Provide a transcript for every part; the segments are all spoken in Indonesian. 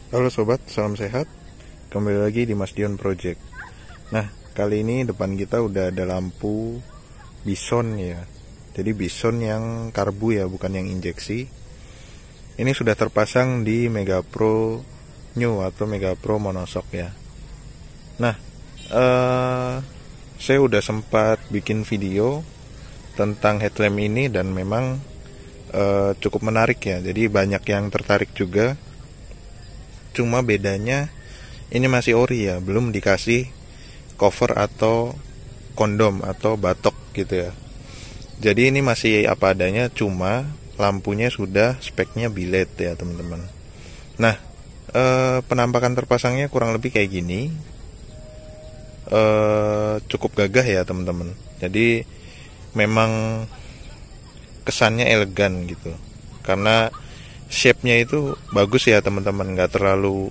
Halo sobat, salam sehat. Kembali lagi di Mas Dion Project. Nah, kali ini depan kita udah ada lampu bison ya. Jadi bison yang karbu ya, bukan yang injeksi. Ini sudah terpasang di Mega Pro New atau Mega Pro monoshock ya. Nah, saya udah sempat bikin video tentang headlamp ini dan memang cukup menarik ya. Jadi banyak yang tertarik juga. Cuma bedanya ini masih ori ya, belum dikasih cover atau kondom atau batok gitu ya. Jadi ini masih apa adanya, cuma lampunya sudah speknya biled ya teman-teman. Nah, penampakan terpasangnya kurang lebih kayak gini. Cukup gagah ya teman-teman. Jadi memang kesannya elegan gitu, karena shape-nya itu bagus ya teman-teman, nggak terlalu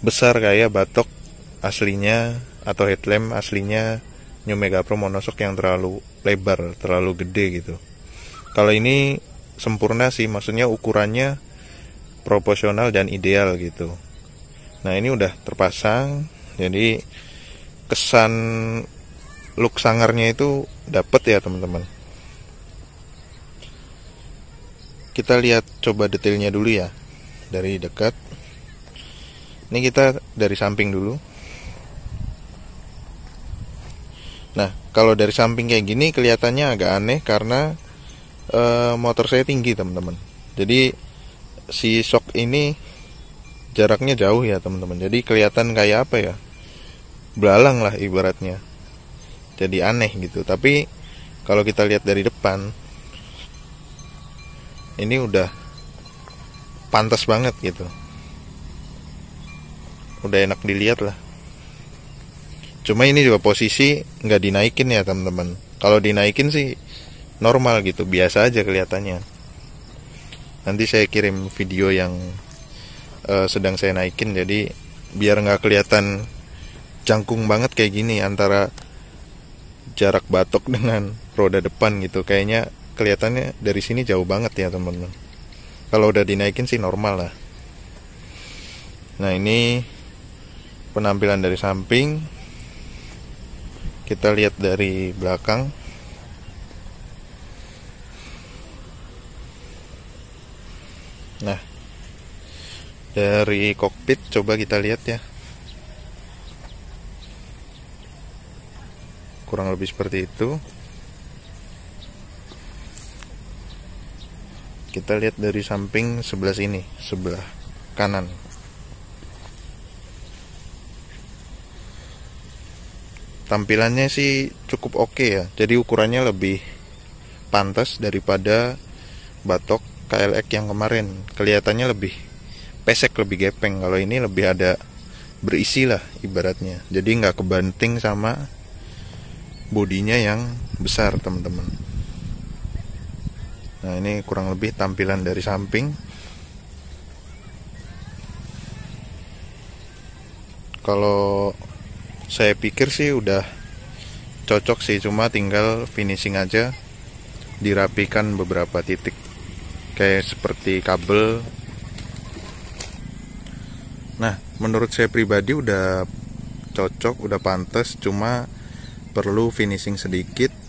besar kayak batok aslinya atau headlamp aslinya New Mega Pro monoshock yang terlalu lebar, terlalu gede gitu. Kalau ini sempurna sih, maksudnya ukurannya proporsional dan ideal gitu. Nah, ini udah terpasang, jadi kesan look sangarnya itu dapet ya teman-teman. Kita lihat coba detailnya dulu ya, dari dekat. Ini kita dari samping dulu. Nah, kalau dari samping kayak gini kelihatannya agak aneh karena motor saya tinggi teman-teman. Jadi si shock ini jaraknya jauh ya teman-teman. Jadi kelihatan kayak apa ya, belalang lah ibaratnya. Jadi aneh gitu. Tapi kalau kita lihat dari depan, ini udah pantas banget gitu, udah enak dilihat lah. Cuma ini juga posisi nggak dinaikin ya teman-teman. Kalau dinaikin sih normal gitu, biasa aja kelihatannya. Nanti saya kirim video yang sedang saya naikin, jadi biar nggak kelihatan jangkung banget kayak gini antara jarak batok dengan roda depan gitu. Kayaknya kelihatannya dari sini jauh banget ya teman-teman. Kalau udah dinaikin sih normal lah. Nah, ini penampilan dari samping. Kita lihat dari belakang. Nah, dari kokpit coba kita lihat ya. Kurang lebih seperti itu. Kita lihat dari samping sebelah sini, sebelah kanan. Tampilannya sih cukup oke ya. Jadi ukurannya lebih pantas daripada batok KLX yang kemarin. Kelihatannya lebih pesek, lebih gepeng. Kalau ini lebih ada berisi lah ibaratnya. Jadi nggak kebanting sama bodinya yang besar teman-teman. Nah, ini kurang lebih tampilan dari samping. Kalau saya pikir sih udah cocok sih, cuma tinggal finishing aja, dirapikan beberapa titik kayak seperti kabel. Nah, menurut saya pribadi udah cocok, udah pantas, cuma perlu finishing sedikit.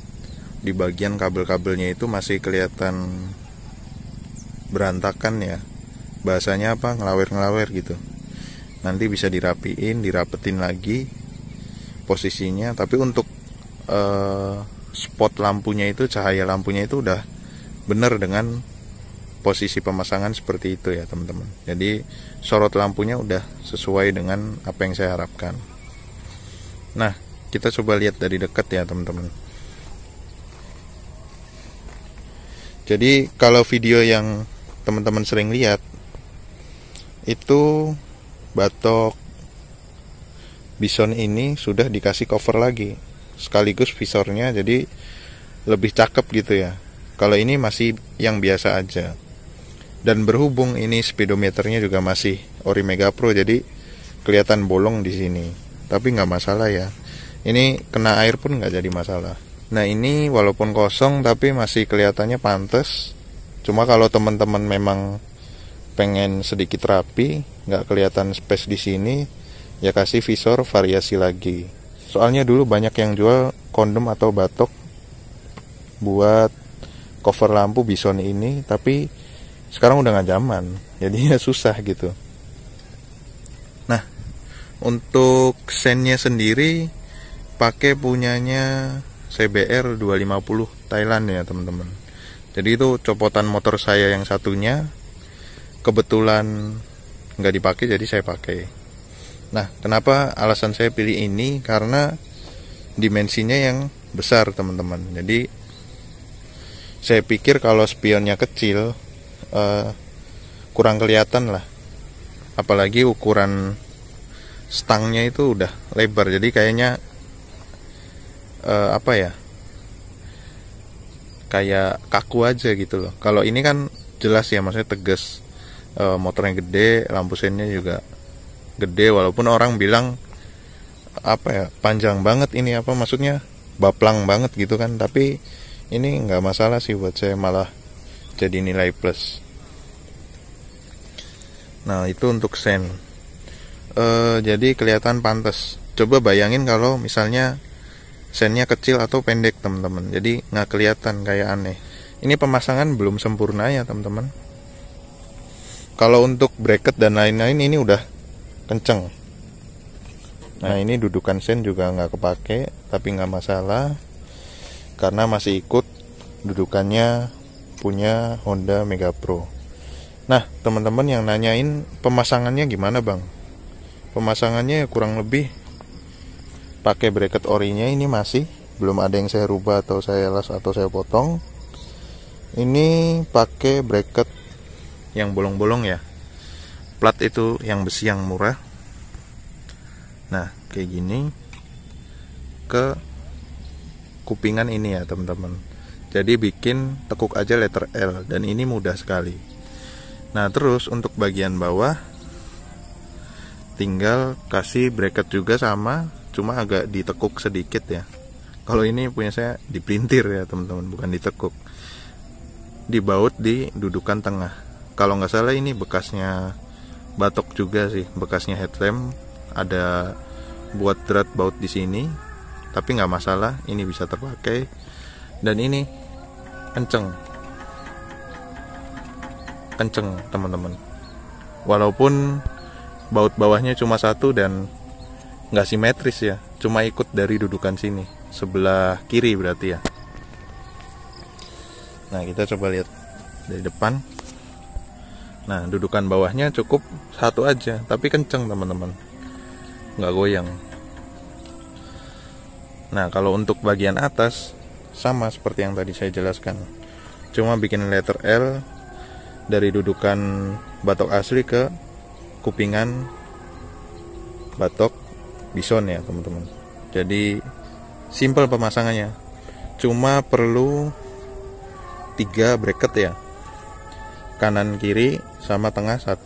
Di bagian kabel-kabelnya itu masih kelihatan berantakan ya. Bahasanya apa? Ngelawer-ngelawer gitu. Nanti bisa dirapiin, dirapetin lagi posisinya. Tapi untuk spot lampunya itu, cahaya lampunya itu udah bener dengan posisi pemasangan seperti itu ya teman-teman. Jadi sorot lampunya udah sesuai dengan apa yang saya harapkan. Nah, kita coba lihat dari dekat ya teman-teman. Jadi kalau video yang teman-teman sering lihat itu batok bison ini sudah dikasih cover lagi sekaligus visornya, jadi lebih cakep gitu ya. Kalau ini masih yang biasa aja. Dan berhubung ini speedometernya juga masih ori Mega Pro, jadi kelihatan bolong di sini. Tapi nggak masalah ya. Ini kena air pun nggak jadi masalah. Nah, ini walaupun kosong tapi masih kelihatannya pantas. Cuma kalau teman-teman memang pengen sedikit rapi, nggak kelihatan space di sini, ya kasih visor variasi lagi. Soalnya dulu banyak yang jual kondom atau batok buat cover lampu Bison ini, tapi sekarang udah nggak zaman, jadi ya susah gitu. Nah, untuk sennya sendiri pakai punyanya CBR 250 Thailand ya teman-teman. Jadi itu copotan motor saya yang satunya, kebetulan nggak dipakai jadi saya pakai. Nah, kenapa alasan saya pilih ini? Karena dimensinya yang besar teman-teman. Jadi saya pikir kalau spionnya kecil kurang kelihatan lah. Apalagi ukuran stangnya itu udah lebar, jadi kayaknya kayak kaku aja gitu loh. Kalau ini kan jelas ya, maksudnya tegas. Motornya gede, lampu sennya juga gede, walaupun orang bilang panjang banget ini, maksudnya baplang banget gitu kan, tapi ini nggak masalah sih buat saya, malah jadi nilai plus. Nah, itu untuk sen. Jadi kelihatan pantas. Coba bayangin kalau misalnya sennya kecil atau pendek teman-teman, jadi nggak kelihatan, kayak aneh. Ini pemasangan belum sempurna ya teman-teman. Kalau untuk bracket dan lain-lain ini udah kenceng. Nah, ini dudukan sen juga nggak kepake, tapi nggak masalah karena masih ikut dudukannya punya Honda Mega Pro. Nah, teman-teman yang nanyain pemasangannya gimana bang? Pemasangannya kurang lebih pakai bracket orinya, ini masih belum ada yang saya rubah atau saya las atau saya potong. Ini pakai bracket yang bolong-bolong ya, plat itu yang besi yang murah. Nah, kayak gini ke kupingan ini ya teman-teman. Jadi bikin tekuk aja letter L, dan ini mudah sekali. Nah, terus untuk bagian bawah tinggal kasih bracket juga sama, cuma agak ditekuk sedikit ya. Kalau ini punya saya diprintir ya teman-teman, bukan ditekuk. Dibaut di dudukan tengah. Kalau nggak salah ini bekasnya batok juga sih, bekasnya headlamp, ada buat drat baut di sini, tapi nggak masalah, ini bisa terpakai. Dan ini kenceng teman-teman. Walaupun baut bawahnya cuma satu dan nggak simetris ya, cuma ikut dari dudukan sini, sebelah kiri berarti ya. Nah, kita coba lihat dari depan. Nah, dudukan bawahnya cukup satu aja, tapi kenceng teman-teman, nggak goyang. Nah, kalau untuk bagian atas sama seperti yang tadi saya jelaskan, cuma bikin letter L dari dudukan batok asli ke kupingan batok Bison ya teman-teman. Jadi simple pemasangannya, cuma perlu 3 bracket ya, kanan kiri sama tengah 1.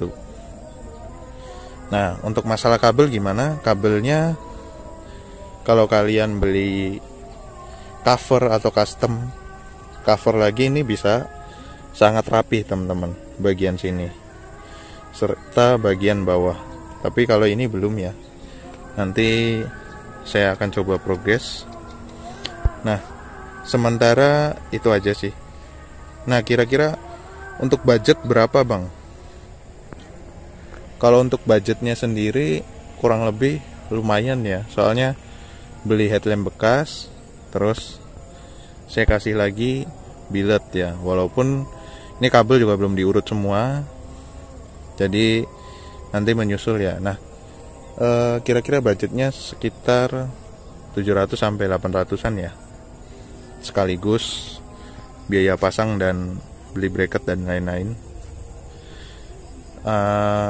Nah, untuk masalah kabel gimana? Kabelnya kalau kalian beli cover atau custom cover lagi, ini bisa sangat rapi teman-teman, bagian sini serta bagian bawah. Tapi kalau ini belum ya, nanti saya akan coba progres. Nah, sementara itu aja sih. Nah, kira-kira untuk budget berapa bang? Kalau untuk budgetnya sendiri kurang lebih lumayan ya, soalnya beli headlamp bekas, terus saya kasih lagi billet ya, walaupun ini kabel juga belum diurut semua, jadi nanti menyusul ya. Nah, kira-kira budgetnya sekitar 700 sampai 800-an ya, sekaligus biaya pasang dan beli bracket dan lain-lain.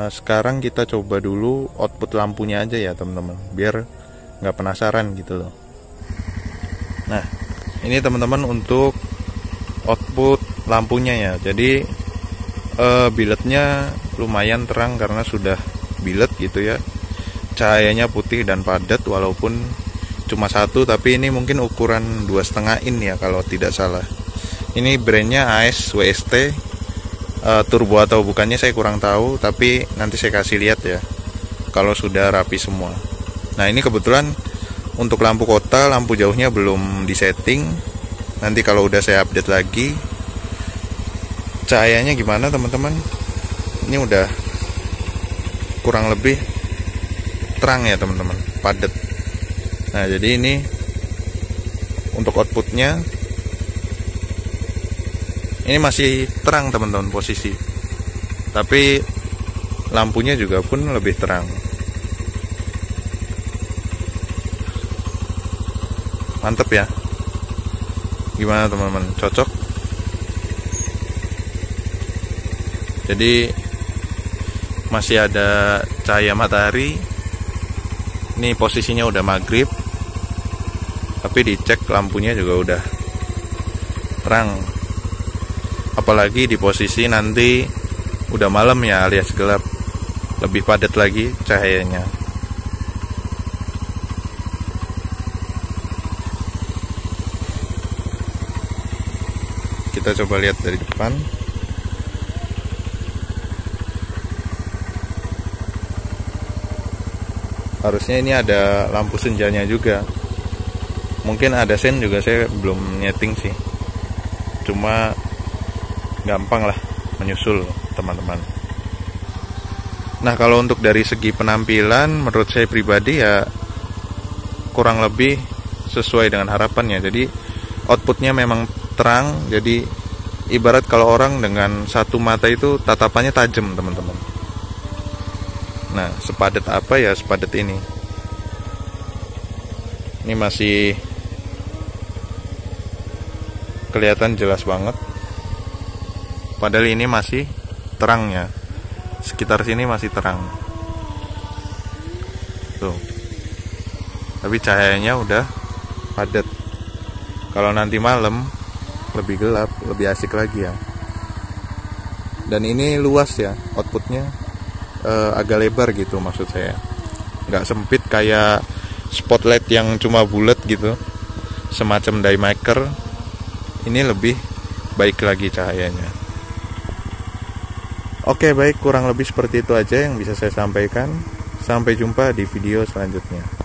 Sekarang kita coba dulu output lampunya aja ya teman-teman, biar nggak penasaran gitu loh. Nah, ini teman-teman untuk output lampunya ya. Jadi billetnya lumayan terang karena sudah billet gitu ya. Cahayanya putih dan padat, walaupun cuma satu, tapi ini mungkin ukuran 2,5 in ya kalau tidak salah. Ini brandnya AS WST turbo atau bukannya saya kurang tahu, tapi nanti saya kasih lihat ya kalau sudah rapi semua. Nah ini kebetulan untuk lampu kota, lampu jauhnya belum disetting. Nanti kalau udah saya update lagi. Cahayanya gimana teman-teman? Ini udah kurang lebih terang ya teman-teman, padat. Nah jadi ini untuk outputnya ini masih terang teman-teman posisi, tapi lampunya juga pun lebih terang. Mantep ya. Gimana teman-teman, cocok? Jadi masih ada cahaya matahari. Ini posisinya udah maghrib, tapi dicek lampunya juga udah terang. Apalagi di posisi nanti udah malam ya, alias gelap, lebih padat lagi cahayanya. Kita coba lihat dari depan. Harusnya ini ada lampu senjanya juga. Mungkin ada sen juga, saya belum nyeting sih. Cuma gampang lah menyusul teman-teman. Nah kalau untuk dari segi penampilan, menurut saya pribadi ya kurang lebih sesuai dengan harapannya. Jadi outputnya memang terang. Jadi ibarat kalau orang dengan satu mata itu tatapannya tajam teman-teman. Nah sepadat apa ya, sepadat ini. Ini masih kelihatan jelas banget. Padahal ini masih terang ya. Sekitar sini masih terang. Tuh. Tapi cahayanya udah padat. Kalau nanti malam lebih gelap, lebih asik lagi ya. Dan ini luas ya, outputnya agak lebar gitu maksud saya. Nggak sempit kayak spotlight yang cuma bulat gitu, semacam die maker. Ini lebih baik lagi cahayanya. Oke baik, kurang lebih seperti itu aja yang bisa saya sampaikan. Sampai jumpa di video selanjutnya.